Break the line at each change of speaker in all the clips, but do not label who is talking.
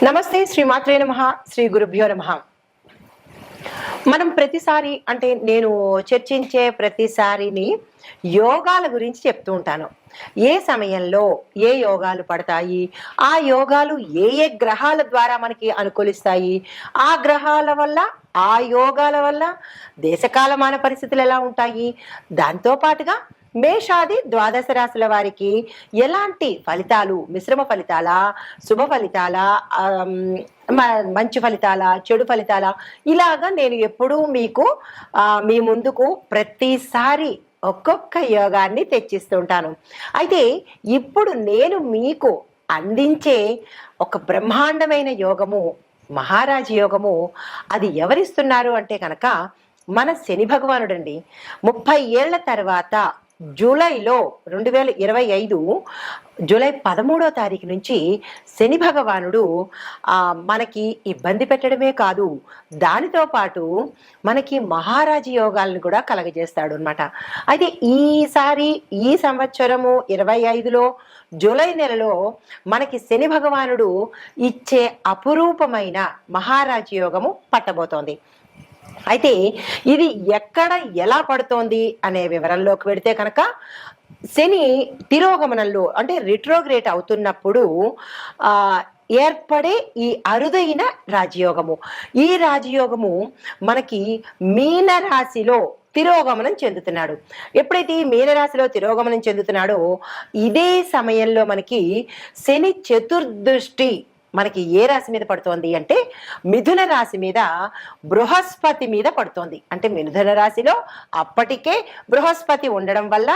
నమస్తే శ్రీమాత్రే నమః శ్రీ గురుభ్యో నమః. మనం ప్రతిసారి అంటే నేను చర్చించే ప్రతిసారిని యోగాల గురించి చెప్తూ ఉంటాను. ఏ సమయంలో ఏ యోగాలు పడతాయి, ఆ యోగాలు ఏ ఏ గ్రహాల ద్వారా మనకి అనుకూలిస్తాయి, ఆ గ్రహాల వల్ల ఆ యోగాల వల్ల దేశకాలమాన పరిస్థితులు ఎలా ఉంటాయి, దాంతో పాటుగా మేషాది ద్వాదశ రాశుల వారికి ఎలాంటి ఫలితాలు, మిశ్రమ ఫలితాలా, శుభ ఫలితాలా, మంచి ఫలితాలా, చెడు ఫలితాలా, ఇలాగా నేను ఎప్పుడూ మీకు మీ ముందుకు ప్రతిసారి ఒక్కొక్క యోగాన్ని తెచ్చిస్తుంటాను. అయితే ఇప్పుడు నేను మీకు అందించే ఒక బ్రహ్మాండమైన యోగము, మహారాజ యోగము. అది ఎవరిస్తున్నారు అంటే కనుక మన శని భగవానుడండి. 30 ఏళ్ల తర్వాత జూలైలో 2025 జూలై 13వ తారీఖు నుంచి శని భగవానుడు మనకి ఇబ్బంది పెట్టడమే కాదు, దానితో పాటు మనకి మహారాజ యోగాలను కూడా కలగజేస్తాడు అనమాట. అయితే ఈసారి ఈ సంవత్సరము 25లో జూలై నెలలో మనకి శని భగవానుడు ఇచ్చే అపురూపమైన మహారాజ యోగము పట్టబోతోంది. అయితే ఇది ఎక్కడ ఎలా పడుతోంది అనే వివరంలోకి వెడితే కనుక, శని తిరోగమనంలో అంటే రిట్రోగ్రేట్ అవుతున్నప్పుడు ఏర్పడే ఈ అరుదైన రాజయోగము, ఈ రాజయోగము మనకి మీనరాశిలో తిరోగమనం చెందుతున్నాడు. ఎప్పుడైతే ఈ మీనరాశిలో తిరోగమనం చెందుతున్నాడో ఇదే సమయంలో మనకి శని చతుర్దృష్టి మనకి ఏ రాశి మీద పడుతోంది అంటే మిథున రాశి మీద, బృహస్పతి మీద పడుతోంది. అంటే మిథున రాశిలో అప్పటికే బృహస్పతి ఉండడం వల్ల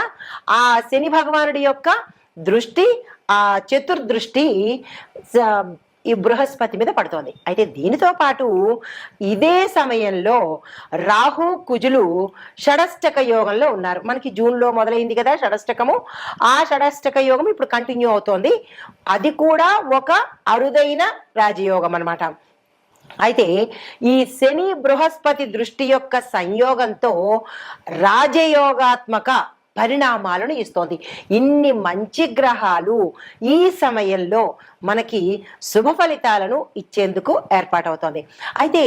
ఆ శని భగవానుడి యొక్క దృష్టి, ఆ చతుర్దృష్టి ఈ బృహస్పతి మీద పడుతోంది. అయితే దీనితో పాటు ఇదే సమయంలో రాహు కుజులు షడష్టక యోగంలో ఉన్నారు. మనకి జూన్లో మొదలైంది కదా షడష్టకము. ఆ షడష్టక యోగం ఇప్పుడు కంటిన్యూ అవుతోంది. అది కూడా ఒక అరుదైన రాజయోగం అన్నమాట. అయితే ఈ శని బృహస్పతి దృష్టి యొక్క సంయోగంతో రాజయోగాత్మక పరిణామాలను ఇస్తోంది. ఇన్ని మంచి గ్రహాలు ఈ సమయంలో మనకి శుభ ఫలితాలను ఇచ్చేందుకు ఏర్పాటవుతోంది. అయితే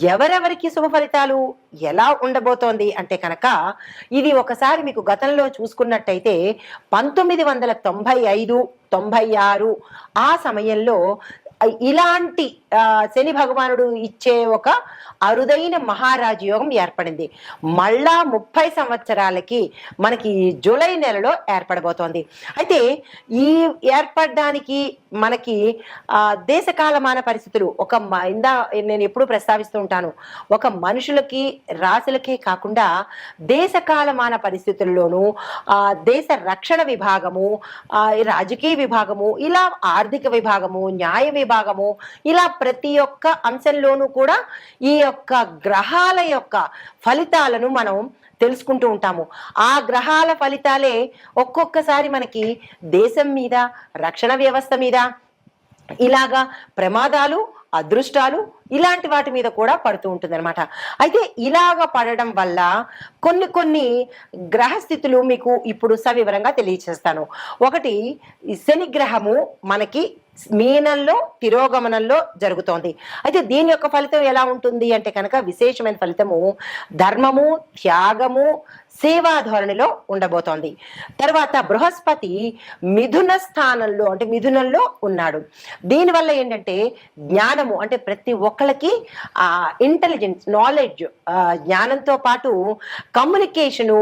ఎవరెవరికి శుభ ఫలితాలు ఎలా ఉండబోతోంది అంటే కనుక, ఇది ఒకసారి మీకు గతంలో చూసుకున్నట్టయితే 1995, 96 ఆ సమయంలో ఇలాంటి శని భగవానుడు ఇచ్చే ఒక అరుదైన మహారాజ యోగం ఏర్పడింది. మళ్ళా 30 సంవత్సరాలకి మనకి జూలై నెలలో ఏర్పడబోతోంది. అయితే ఈ ఏర్పడడానికి మనకి దేశకాలమాన పరిస్థితులు నేను ఎప్పుడూ ప్రస్తావిస్తూ ఉంటాను, ఒక మనుషులకి రాశులకే కాకుండా దేశకాలమాన పరిస్థితుల్లోనూ దేశ రక్షణ విభాగము, రాజకీయ విభాగము, ఇలా ఆర్థిక విభాగము, న్యాయ విభాగము, ఇలా ప్రతి ఒక్క అంశంలోనూ కూడా ఈ యొక్క గ్రహాల యొక్క ఫలితాలను మనం తెలుసుకుంటూ ఉంటాము. ఆ గ్రహాల ఫలితాలే ఒక్కొక్కసారి మనకి దేశం మీద, రక్షణ వ్యవస్థ మీద ఇలాగా ప్రమాదాలు, అదృష్టాలు ఇలాంటి వాటి మీద కూడా పడుతూ ఉంటుంది అనమాట. అయితే ఇలాగ పడడం వల్ల కొన్ని గ్రహస్థితులు మీకు ఇప్పుడు సవివరంగా తెలియచేస్తాను. ఒకటి, శని గ్రహము మనకి మీనంలో తిరోగమనంలో జరుగుతోంది. అయితే దీని యొక్క ఫలితం ఎలా ఉంటుంది అంటే కనుక విశేషమైన ఫలితము ధర్మము, త్యాగము, సేవా ధోరణిలో ఉండబోతోంది. తర్వాత బృహస్పతి మిథున స్థానంలో అంటే మిథునంలో ఉన్నాడు. దీనివల్ల ఏంటంటే జ్ఞానము, అంటే ప్రతి ఒక్కళ్ళకి ఇంటెలిజెన్స్, నాలెడ్జ్, జ్ఞానంతో పాటు కమ్యూనికేషను,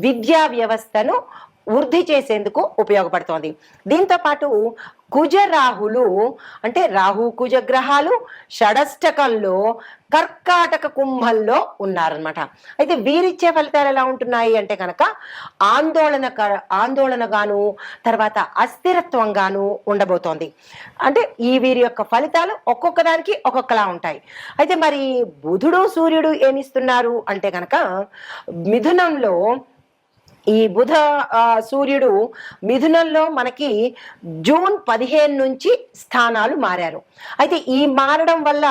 విద్యా వ్యవస్థను వృద్ధి చేసేందుకు ఉపయోగపడుతోంది. దీంతో పాటు కుజరాహులు అంటే రాహు కుజ గ్రహాలు షడష్టకంలో కర్కాటక కుంభంలో ఉన్నారనమాట. అయితే వీరిచ్చే ఫలితాలు ఎలా ఉంటున్నాయి అంటే కనుక ఆందోళనగాను, తర్వాత అస్థిరత్వంగాను ఉండబోతోంది. అంటే వీరి యొక్క ఫలితాలు ఒక్కొక్క దానికి ఒక్కొక్కలా ఉంటాయి. అయితే మరి బుధుడు, సూర్యుడు ఏమిస్తున్నారు అంటే కనుక మిథునంలో ఈ బుధ సూర్యుడు మిథునంలో మనకి జూన్ 15 నుంచి స్థానాలు మారారు. అయితే ఈ మారడం వల్ల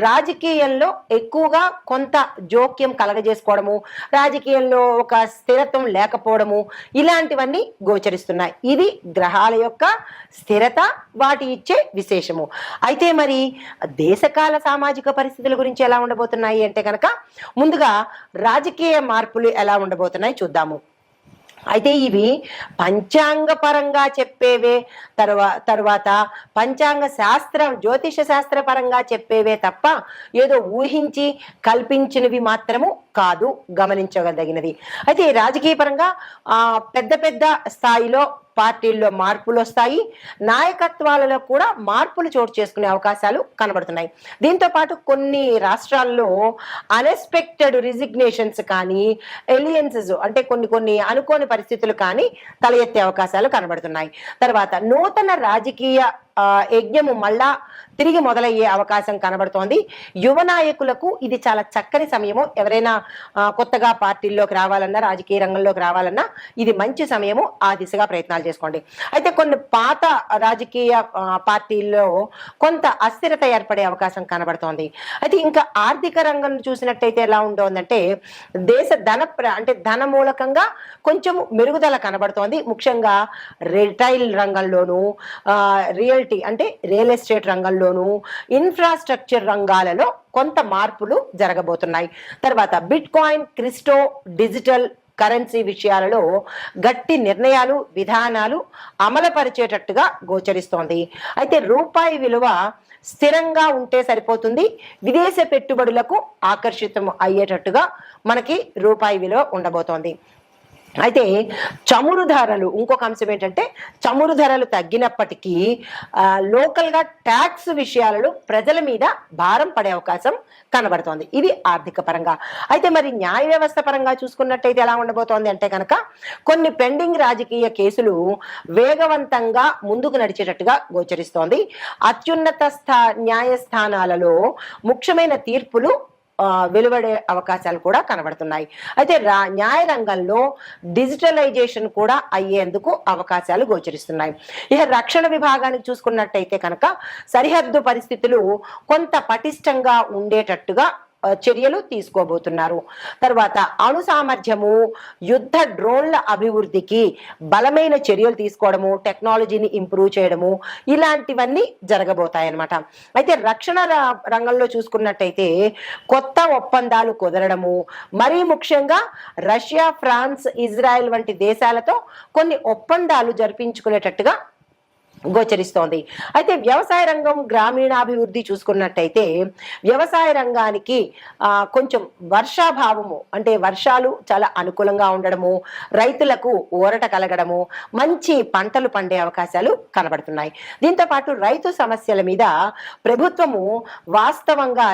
రాజకీయంలో ఎక్కువగా కొంత జోక్యం కలగజేసుకోవడము, రాజకీయంలో ఒక స్థిరత్వం లేకపోవడము, ఇలాంటివన్నీ గోచరిస్తున్నాయి. ఇది గ్రహాల యొక్క స్థిరత, వాటి ఇచ్చే విశేషము. అయితే మరి దేశకాల సామాజిక పరిస్థితుల గురించి ఎలా ఉండబోతున్నాయి అంటే కనుక ముందుగా రాజకీయ మార్పులు ఎలా ఉండబోతున్నాయి చూద్దాము. అయితే ఇవి పంచాంగ పరంగా చెప్పేవే, తర్వాత పంచాంగ శాస్త్రం, జ్యోతిష శాస్త్ర పరంగా చెప్పేవే తప్ప ఏదో ఊహించి కల్పించినవి మాత్రము కాదు, గమనించగలిగినవి. అయితే రాజకీయ పరంగా పెద్ద పెద్ద స్థాయిలో పార్టీల్లో మార్పులు వస్తాయి, నాయకత్వాలలో కూడా మార్పులు చోటు చేసుకునే అవకాశాలు కనబడుతున్నాయి. దీంతో పాటు కొన్ని రాష్ట్రాల్లో అన్ఎక్స్పెక్టెడ్ రిజిగ్నేషన్స్ కానీ, ఎలియన్సెస్ అంటే కొన్ని అనుకోని పరిస్థితులు కానీ తల ఎత్తే అవకాశాలు కనబడుతున్నాయి. తర్వాత నూతన రాజకీయ యజ్ఞము మళ్ళా తిరిగి మొదలయ్యే అవకాశం కనబడుతోంది. యువ నాయకులకు ఇది చాలా చక్కని సమయము. ఎవరైనా కొత్తగా పార్టీల్లోకి రావాలన్నా, రాజకీయ రంగంలోకి రావాలన్నా ఇది మంచి సమయము. ఆ దిశగా ప్రయత్నాలు చేసుకోండి. అయితే కొన్ని పాత రాజకీయ పార్టీల్లో కొంత అస్థిరత ఏర్పడే అవకాశం కనబడుతోంది. అయితే ఇంకా ఆర్థిక రంగం చూసినట్టయితే ఎలా ఉంటుందంటే దేశ ధన మూలకంగా కొంచెం మెరుగుదల కనబడుతోంది. ముఖ్యంగా రిటైల్ రంగంలోనూ, రియల్ ఎస్టేట్ రంగంలోనూ, ఇన్ఫ్రాస్ట్రక్చర్ రంగాలలో కొంత మార్పులు జరగబోతున్నాయి. తర్వాత bit coin, crypto, digital currency విషయాలలో గట్టి నిర్ణయాలు, విధానాలు అమలుపరిచేటట్టుగా గోచరిస్తోంది. అయితే రూపాయి విలువ స్థిరంగా ఉంటే సరిపోతుంది. విదేశ పెట్టుబడులకు ఆకర్షితం అయ్యేటట్టుగా మనకి రూపాయి విలువ ఉండబోతోంది. అయితే చమురు ధరలు, ఇంకొక అంశం ఏంటంటే చమురు ధరలు తగ్గినప్పటికీ లోకల్గా ట్యాక్స్ విషయాలలో ప్రజల మీద భారం పడే అవకాశం కనబడుతోంది. ఇది ఆర్థిక పరంగా. అయితే మరి న్యాయ వ్యవస్థ పరంగా చూసుకున్నట్టయితే ఎలా ఉండబోతోంది అంటే కనుక కొన్ని పెండింగ్ రాజకీయ కేసులు వేగవంతంగా ముందుకు నడిచేటట్టుగా గోచరిస్తోంది. అత్యున్నత న్యాయస్థానాలలో ముఖ్యమైన తీర్పులు వెలువడే అవకాశాలు కూడా కనబడుతున్నాయి. అయితే న్యాయ రంగంలో డిజిటలైజేషన్ కూడా అయ్యేందుకు అవకాశాలు గోచరిస్తున్నాయి. ఇక రక్షణ విభాగానికి చూసుకున్నట్టయితే కనుక సరిహద్దు పరిస్థితులు కొంత పటిష్టంగా ఉండేటట్టుగా చర్యలు తీసుకోబోతున్నారు. తర్వాత అణు సామర్థ్యము, యుద్ధ డ్రోన్ల అభివృద్ధికి బలమైన చర్యలు తీసుకోవడము, టెక్నాలజీని ఇంప్రూవ్ చేయడము, ఇలాంటివన్నీ జరగబోతాయి అన్నమాట. అయితే రక్షణ రంగంలో చూసుకున్నట్టయితే కొత్త ఒప్పందాలు కుదరడము, మరీ ముఖ్యంగా రష్యా, ఫ్రాన్స్, ఇజ్రాయెల్ వంటి దేశాలతో కొన్ని ఒప్పందాలు జరిపించుకునేటట్టుగా గోచరిస్తోంది. అయితే వ్యవసాయ రంగం, గ్రామీణాభివృద్ధి చూసుకున్నట్టయితే వ్యవసాయ రంగానికి కొంచెం వర్షాభావము, అంటే వర్షాలు చాలా అనుకూలంగా ఉండడము, రైతులకు ఊరట కలగడము, మంచి పంటలు పండే అవకాశాలు కనబడుతున్నాయి. దీంతో పాటు రైతు సమస్యల మీద ప్రభుత్వము వాస్తవంగా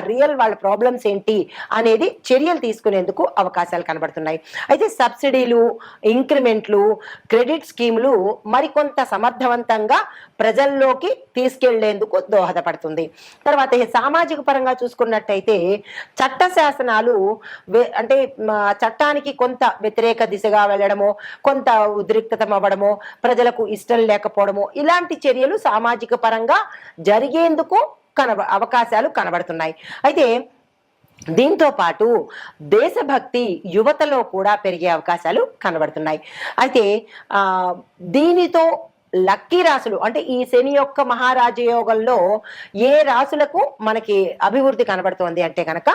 వాళ్ళ ప్రాబ్లమ్స్ ఏంటి అనేది చర్యలు తీసుకునేందుకు అవకాశాలు కనబడుతున్నాయి. అయితే సబ్సిడీలు, ఇంక్రిమెంట్లు, క్రెడిట్ స్కీములు మరికొంత సమర్థవంతంగా ప్రజల్లోకి తీసుకెళ్లేందుకు దోహదపడుతుంది. తర్వాత సామాజిక పరంగా చూసుకున్నట్టయితే చట్ట శాసనాలు అంటే చట్టానికి కొంత వ్యతిరేక దిశగా వెళ్ళడము, కొంత ఉద్రిక్తతం అవ్వడము, ప్రజలకు ఇష్టం లేకపోవడము, ఇలాంటి చర్యలు సామాజిక పరంగా జరిగేందుకు అవకాశాలు కనబడుతున్నాయి. అయితే దీంతో పాటు దేశభక్తి యువతలో కూడా పెరిగే అవకాశాలు కనబడుతున్నాయి. అయితే దీనితో లక్కీ రాసులు అంటే ఈ శని యొక్క మహారాజయోగంలో ఏ రాసులకు మనకి అభివృద్ధి కనబడుతోంది అంటే కనుక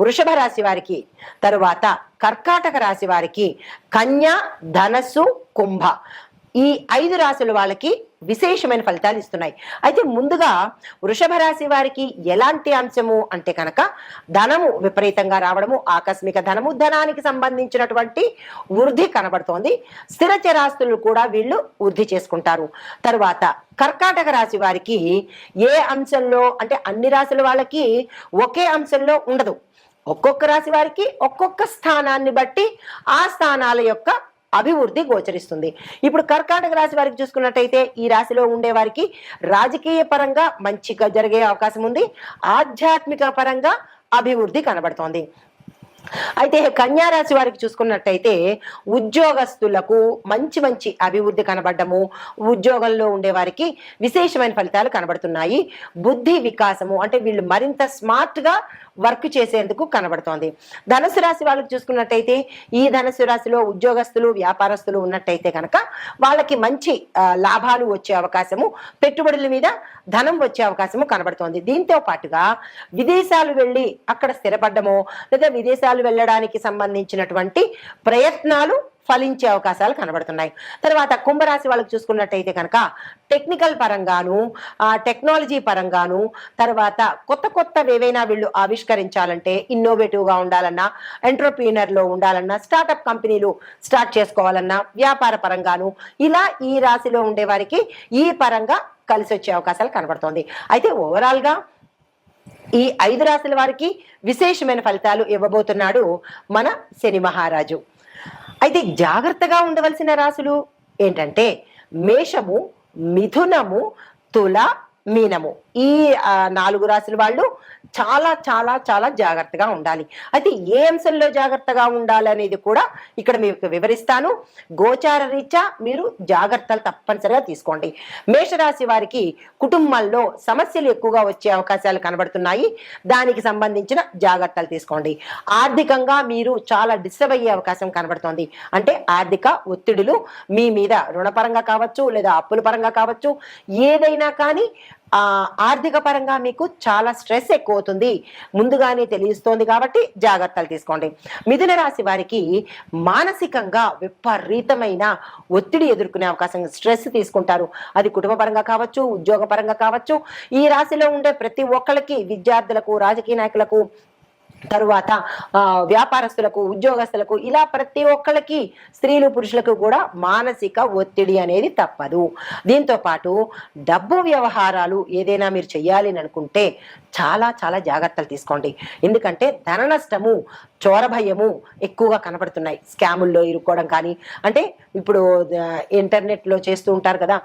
వృషభ రాశి వారికి, తరువాత కర్కాటక రాశి వారికి, కన్యా, ధనస్సు, కుంభ, ఈ 5 రాశుల వాళ్ళకి విశేషమైన ఫలితాలు ఇస్తున్నాయి. అయితే ముందుగా వృషభ రాశి వారికి ఎలాంటి అంశము అంటే కనుక ధనము విపరీతంగా రావడము, ఆకస్మిక ధనము, ధనానికి సంబంధించినటువంటి వృద్ధి కనబడుతోంది. స్థిర చరాస్తులు కూడా వీళ్ళు వృద్ధి చేసుకుంటారు. తర్వాత కర్కాటక రాశి వారికి ఏ అంశంలో అంటే అన్ని రాశుల వాళ్ళకి ఒకే అంశంలో ఉండదు. ఒక్కొక్క రాశి వారికి ఒక్కొక్క స్థానాన్ని బట్టి ఆ స్థానాల యొక్క అభివృద్ధి గోచరిస్తుంది. ఇప్పుడు కర్కాటక రాశి వారికి చూసుకున్నట్టయితే ఈ రాశిలో ఉండే వారికి రాజకీయ పరంగా మంచిగా జరిగే అవకాశం ఉంది. ఆధ్యాత్మిక పరంగా అభివృద్ధి కనబడుతోంది. అయితే కన్యా రాశి వారికి చూసుకున్నట్టయితే ఉద్యోగస్తులకు మంచి మంచి అభివృద్ధి కనబడము, ఉద్యోగంలో ఉండే వారికి విశేషమైన ఫలితాలు కనబడుతున్నాయి. బుద్ధి వికాసము అంటే వీళ్ళు మరింత స్మార్ట్ గా వర్క్ చేసేందుకు కనబడుతోంది. ధనుసు రాశి వాళ్ళకి చూసుకున్నట్టయితే ఈ ధనుసు రాశిలో ఉద్యోగస్తులు వ్యాపారస్తులు ఉన్నట్టయితే కనుక వాళ్ళకి మంచి లాభాలు వచ్చే అవకాశము, పెట్టుబడుల మీద ధనం వచ్చే అవకాశము కనబడుతోంది. దీంతో పాటుగా విదేశాలు వెళ్ళి అక్కడ స్థిరపడ్డమో లేదా విదేశాలు వెళ్ళడానికి సంబంధించినటువంటి ప్రయత్నాలు ఫలించే అవకాశాలు కనబడుతున్నాయి. తర్వాత కుంభరాశి వాళ్ళకి చూసుకున్నట్టయితే కనుక టెక్నికల్ పరంగాను, టెక్నాలజీ పరంగాను, తర్వాత కొత్త కొత్తవి ఏవైనా వీళ్ళు ఆవిష్కరించాలంటే ఇన్నోవేటివ్గా ఉండాలన్నా, ఎంటర్‌ప్రెన్యూర్‌లో ఉండాలన్నా, స్టార్టప్ కంపెనీలు స్టార్ట్ చేసుకోవాలన్నా, వ్యాపార పరంగాను ఇలా ఈ రాశిలో ఉండే వారికి ఈ పరంగా కలిసి వచ్చే అవకాశాలు కనబడుతోంది. అయితే ఓవరాల్గా ఈ 5 రాశుల వారికి విశేషమైన ఫలితాలు ఇవ్వబోతున్నాడు మన శని మహారాజు. అయితే జాగ్రత్తగా ఉండవలసిన రాశులు ఏంటంటే మేషము, మిథునము, తుల, మీనము. ఈ 4 రాశుల వాళ్ళు చాలా చాలా చాలా జాగ్రత్తగా ఉండాలి. అయితే ఏ అంశంలో జాగ్రత్తగా ఉండాలి అనేది కూడా ఇక్కడ మీకు వివరిస్తాను. గోచార రీత్యా మీరు జాగ్రత్తలు తప్పనిసరిగా తీసుకోండి. మేషరాశి వారికి కుటుంబంలో సమస్యలు ఎక్కువగా వచ్చే అవకాశాలు కనబడుతున్నాయి. దానికి సంబంధించిన జాగ్రత్తలు తీసుకోండి. ఆర్థికంగా మీరు చాలా డిస్టర్బ్ అయ్యే అవకాశం కనబడుతోంది. అంటే ఆర్థిక ఒత్తిడులు మీ మీద రుణపరంగా కావచ్చు లేదా అప్పుల పరంగా కావచ్చు, ఏదైనా కానీ ఆర్థిక పరంగా మీకు చాలా స్ట్రెస్ ఎక్కువ అవుతుంది, ముందుగానే తెలియస్తోంది కాబట్టి జాగ్రత్తలు తీసుకోండి. మిథున రాశి వారికి మానసికంగా విపరీతమైన ఒత్తిడి ఎదుర్కొనే అవకాశం, స్ట్రెస్ తీసుకుంటారు. అది కుటుంబ పరంగా కావచ్చు, ఉద్యోగ పరంగా కావచ్చు. ఈ రాశిలో ఉండే ప్రతి ఒక్కరికి, విద్యార్థులకు, రాజకీయ నాయకులకు, తరువాత వ్యాపారస్తులకు, ఉద్యోగస్తులకు, ఇలా ప్రతి ఒక్కళ్ళకి, స్త్రీలు పురుషులకు కూడా మానసిక ఒత్తిడి అనేది తప్పదు. దీంతో పాటు డబ్బు వ్యవహారాలు ఏదైనా మీరు చెయ్యాలి అనుకుంటే చాలా చాలా జాగ్రత్తలు తీసుకోండి. ఎందుకంటే ధన నష్టము, చోర భయము ఎక్కువగా కనబడుతున్నాయి. స్కాముల్లో ఇరుక్కోవడం కానీ, అంటే ఇప్పుడు ఇంటర్నెట్లో చేస్తూ ఉంటారు కదా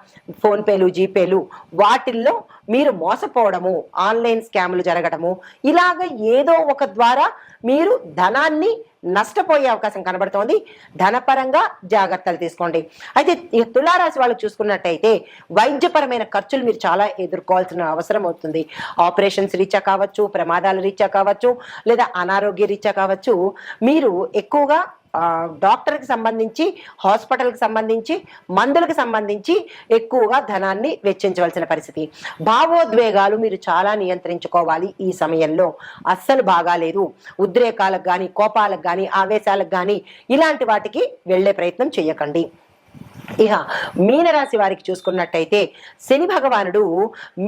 ఫోన్పేలు, జీపేలు, వాటిల్లో మీరు మోసపోవడము, ఆన్లైన్ స్కాములు జరగడము, ఇలాగ ఏదో ఒక ద్వారా మీరు ధనాన్ని నష్టపోయే అవకాశం కనబడుతోంది. ధనపరంగా జాగ్రత్తలు తీసుకోండి. అయితే తులారాశి వాళ్ళకి చూసుకున్నట్టయితే వైద్యపరమైన ఖర్చులు మీరు చాలా ఎదుర్కోవాల్సిన అవసరం అవుతుంది. ఆపరేషన్స్ రీత్యా కావచ్చు, ప్రమాదాల రీత్యా కావచ్చు, లేదా అనారోగ్య రీత్యా కావచ్చు, మీరు ఎక్కువగా డాక్టర్కి సంబంధించి, హాస్పిటల్కి సంబంధించి, మందులకు సంబంధించి ఎక్కువగా ధనాన్ని వెచ్చించవలసిన పరిస్థితి. భావోద్వేగాలు మీరు చాలా నియంత్రించుకోవాలి. ఈ సమయంలో అస్సలు బాగాలేదు. ఉద్రేకాలకు కానీ, కోపాలకు కానీ, ఆవేశాలకు కానీ ఇలాంటి వాటికి వెళ్ళే ప్రయత్నం చేయకండి. ఇక మీనరాశి వారికి చూసుకున్నట్టయితే శని భగవానుడు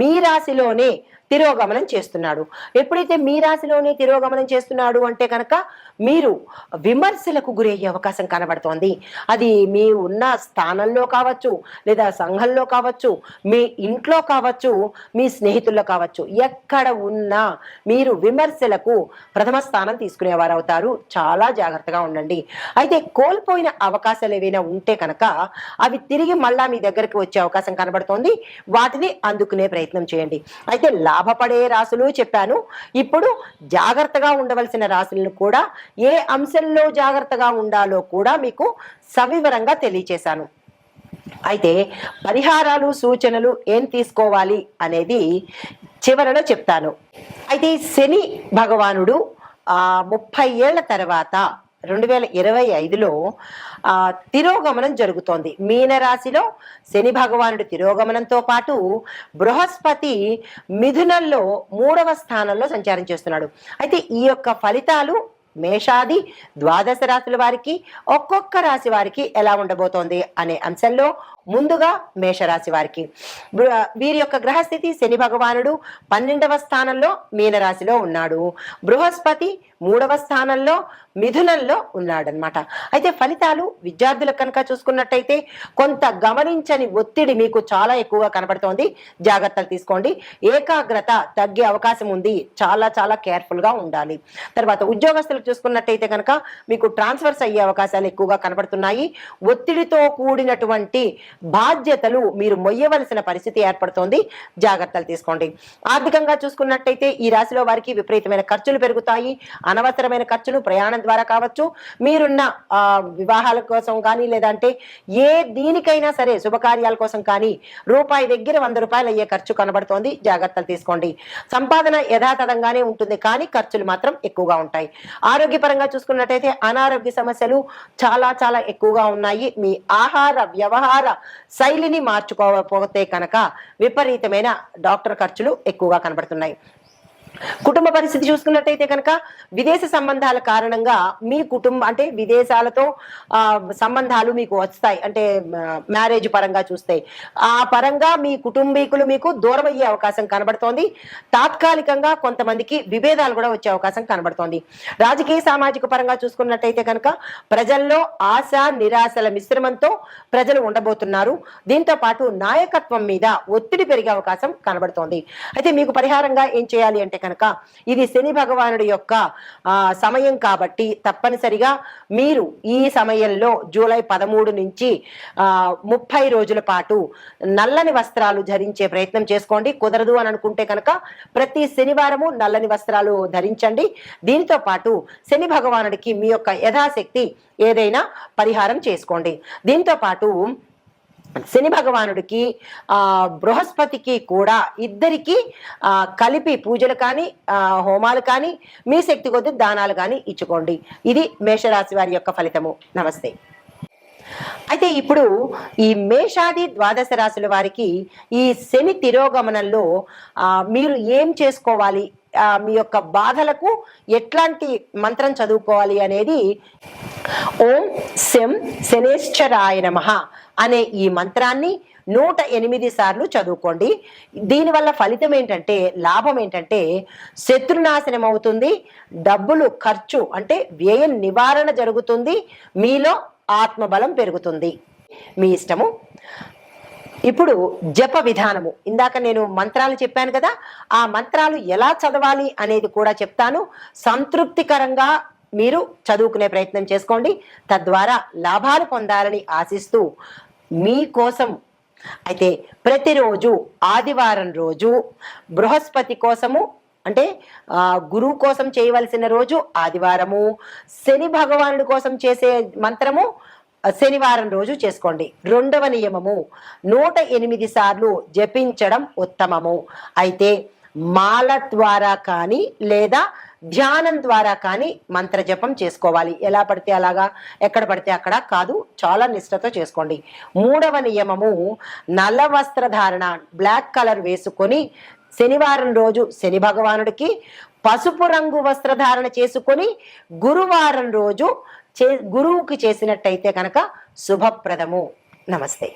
మీ రాశిలోనే తిరోగమనం చేస్తున్నాడు. ఎప్పుడైతే మీ రాశిలోనే తిరోగమనం చేస్తున్నాడు అంటే కనుక మీరు విమర్శలకు గురయ్యే అవకాశం కనబడుతోంది. అది మీ ఉన్న స్థానంలో కావచ్చు, లేదా సంఘంలో కావచ్చు, మీ ఇంట్లో కావచ్చు, మీ స్నేహితుల్లో కావచ్చు, ఎక్కడ ఉన్నా మీరు విమర్శలకు ప్రథమ స్థానం తీసుకునేవారు అవుతారు. చాలా జాగ్రత్తగా ఉండండి. అయితే కోల్పోయిన అవకాశాలు ఏవైనా ఉంటే కనుక అవి తిరిగి మళ్ళా మీ దగ్గరికి వచ్చే అవకాశం కనబడుతోంది. వాటిని అందుకునే ప్రయత్నం చేయండి. అయితే లాభపడే రాశులు చెప్పాను. ఇప్పుడు జాగ్రత్తగా ఉండవలసిన రాశులను కూడా, ఏ అంశంలో జాగ్రత్తగా ఉండాలో కూడా మీకు సవివరంగా తెలియచేశాను. అయితే పరిహారాలు, సూచనలు ఏం తీసుకోవాలి అనేది చివరలో చెప్తాను. అయితే శని భగవానుడు 30 ఏళ్ల తర్వాత 2025లో తిరోగమనం జరుగుతోంది. మీనరాశిలో శని భగవానుడి తిరోగమనంతో పాటు బృహస్పతి మిథునంలో 3వ స్థానంలో సంచారం చేస్తున్నాడు. అయితే ఈ యొక్క ఫలితాలు మేషాది ద్వాదశ రాశుల వారికి, ఒక్కొక్క రాశి వారికి ఎలా ఉండబోతోంది అనే అంశంలో ముందుగా మేషరాశి వారికి వీరి యొక్క గ్రహస్థితి, శని భగవానుడు 12వ స్థానంలో మీనరాశిలో ఉన్నాడు, బృహస్పతి 3వ స్థానంలో మిథునంలో ఉన్నాడనమాట. అయితే ఫలితాలు విద్యార్థులకు కనుక చూసుకున్నట్టయితే కొంత గమనించని ఒత్తిడి మీకు చాలా ఎక్కువగా కనబడుతోంది. జాగ్రత్తలు తీసుకోండి. ఏకాగ్రత తగ్గే అవకాశం ఉంది. చాలా చాలా కేర్ఫుల్ గా ఉండాలి. తర్వాత ఉద్యోగస్తులకు చూసుకున్నట్టయితే కనుక మీకు ట్రాన్స్ఫర్స్ అయ్యే అవకాశాలు ఎక్కువగా కనబడుతున్నాయి. ఒత్తిడితో కూడినటువంటి బాధ్యతలు మీరు మొయ్యవలసిన పరిస్థితి ఏర్పడుతోంది, జాగ్రత్తలు తీసుకోండి. ఆర్థికంగా చూసుకున్నట్టయితే ఈ రాశిలో వారికి విపరీతమైన ఖర్చులు పెరుగుతాయి. అనవసరమైన ఖర్చులు ప్రయాణం ద్వారా కావచ్చు, మీరున్న వివాహాల కోసం కానీ, లేదంటే ఏ దీనికైనా సరే శుభకార్యాల కోసం కానీ రూపాయి దగ్గర 100 రూపాయలు అయ్యే ఖర్చు కనబడుతోంది, జాగ్రత్తలు తీసుకోండి. సంపాదన యథాతథంగానే ఉంటుంది, కానీ ఖర్చులు మాత్రం ఎక్కువగా ఉంటాయి. ఆరోగ్యపరంగా చూసుకున్నట్టయితే అనారోగ్య సమస్యలు చాలా చాలా ఎక్కువగా ఉన్నాయి. మీ ఆహార వ్యవహార శైలిని మార్చుకోకపోతే కనుక విపరీతమైన డాక్టర్ ఖర్చులు ఎక్కువగా కనబడుతున్నాయి. కుటుంబ పరిస్థితి చూసుకున్నట్టయితే కనుక విదేశ సంబంధాల కారణంగా మీ కుటుంబం అంటే విదేశాలతో సంబంధాలు మీకు వస్తాయి. అంటే మ్యారేజ్ పరంగా చూస్తే ఆ పరంగా మీ కుటుంబీకులు మీకు దూరం అయ్యే అవకాశం కనబడుతోంది. తాత్కాలికంగా కొంతమందికి విభేదాలు కూడా వచ్చే అవకాశం కనబడుతోంది. రాజకీయ సామాజిక పరంగా చూసుకున్నట్టయితే కనుక ప్రజల్లో ఆశ నిరాశల మిశ్రమంతో ప్రజలు ఉండబోతున్నారు. దీంతో పాటు నాయకత్వం మీద ఒత్తిడి పెరిగే అవకాశం కనబడుతోంది. అయితే మీకు పరిహారంగా ఏం చేయాలి అంటే కనుక ఇది శని భగవానుడి యొక్క సమయం కాబట్టి తప్పనిసరిగా మీరు ఈ సమయంలో జూలై 13 నుంచి 30 రోజుల పాటు నల్లని వస్త్రాలు ధరించే ప్రయత్నం చేసుకోండి. కుదరదు అని అనుకుంటే కనుక ప్రతి శనివారము నల్లని వస్త్రాలు ధరించండి. దీనితో పాటు శని భగవానుడికి మీ యొక్క యథాశక్తి ఏదైనా పరిహారం చేసుకోండి. దీంతో పాటు శని భగవానుడికి బృహస్పతికి కూడా ఇద్దరికి కలిపి పూజలు కానీ హోమాలు కానీ మీ శక్తి కొద్ది దానాలు కానీ ఇచ్చుకోండి. ఇది మేషరాశి వారి యొక్క ఫలితము. నమస్తే. అయితే ఇప్పుడు ఈ మేషాది ద్వాదశ రాశుల వారికి ఈ శని తిరోగమనంలో మీరు ఏం చేసుకోవాలి, మీ యొక్క బాధలకు ఎట్లాంటి మంత్రం చదువుకోవాలి అనేది ఓం శం శనేశ్వరాయ నమః అనే ఈ మంత్రాన్ని 108 సార్లు చదువుకోండి. దీనివల్ల ఫలితం ఏంటంటే, లాభం ఏంటంటే శత్రునాశనం అవుతుంది, డబ్బులు ఖర్చు అంటే వ్యయ నివారణ జరుగుతుంది, మీలో ఆత్మబలం పెరుగుతుంది. మీ ఇష్టము. ఇప్పుడు జప విధానము, ఇందాక నేను మంత్రాలు చెప్పాను కదా, ఆ మంత్రాలు ఎలా చదవాలి అనేది కూడా చెప్తాను. సంతృప్తికరంగా మీరు చదువుకునే ప్రయత్నం చేసుకోండి. తద్వారా లాభాలు పొందాలని ఆశిస్తూ మీకోసం అయితే ప్రతిరోజు ఆదివారం రోజు బృహస్పతి కోసము అంటే గురువు కోసం చేయవలసిన రోజు ఆదివారము, శని భగవానుడి కోసం చేసే మంత్రము శనివారం రోజు చేసుకోండి. 2వ నియమము 108 సార్లు జపించడం ఉత్తమము. అయితే మాల ద్వారా కానీ లేదా ధ్యానం ద్వారా కానీ మంత్ర జపం చేసుకోవాలి. ఎలా పడితే అలాగా, ఎక్కడ పడితే అక్కడ కాదు, చాలా నిష్ఠతో చేసుకోండి. 3వ నియమము నల్ల వస్త్రధారణ, బ్లాక్ కలర్ వేసుకొని శనివారం రోజు శని భగవానుడికి, పసుపు రంగు వస్త్రధారణ చేసుకొని గురువారం రోజు గురువుకి చేసినట్టయితే కనుక శుభప్రదము. నమస్తే.